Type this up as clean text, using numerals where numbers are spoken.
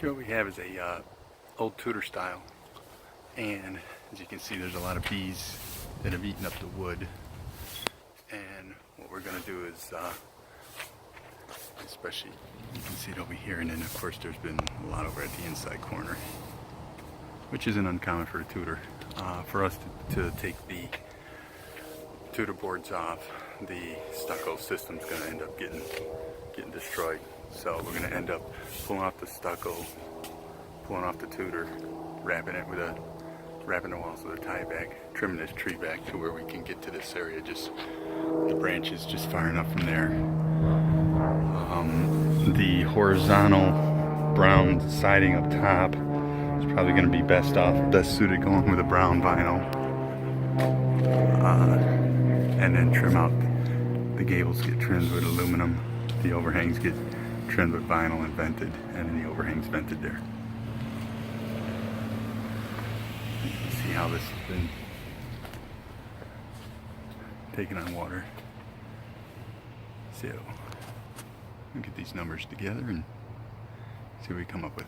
Here what we have is a old Tudor style, and as you can see there's a lot of bees that have eaten up the wood. And what we're going to do is, especially you can see it over here, and then of course there's been a lot over at the inside corner, which isn't uncommon for a Tudor. For us to take the Tudor boards off, the stucco system's going to end up getting destroyed. So we're going to end up pulling off the stucco, pulling off the Tudor, wrapping the walls with a tie back, trimming this tree back to where we can get to this area, just the branches just far enough from there. The horizontal brown siding up top is probably going to be best suited going with a brown vinyl, and then trim out the gables, get trimmed with aluminum, the overhangs get trimmed with vinyl and vented, and then the overhangs vented there. You can see how this has been taking on water. So we'll get these numbers together and see what we come up with.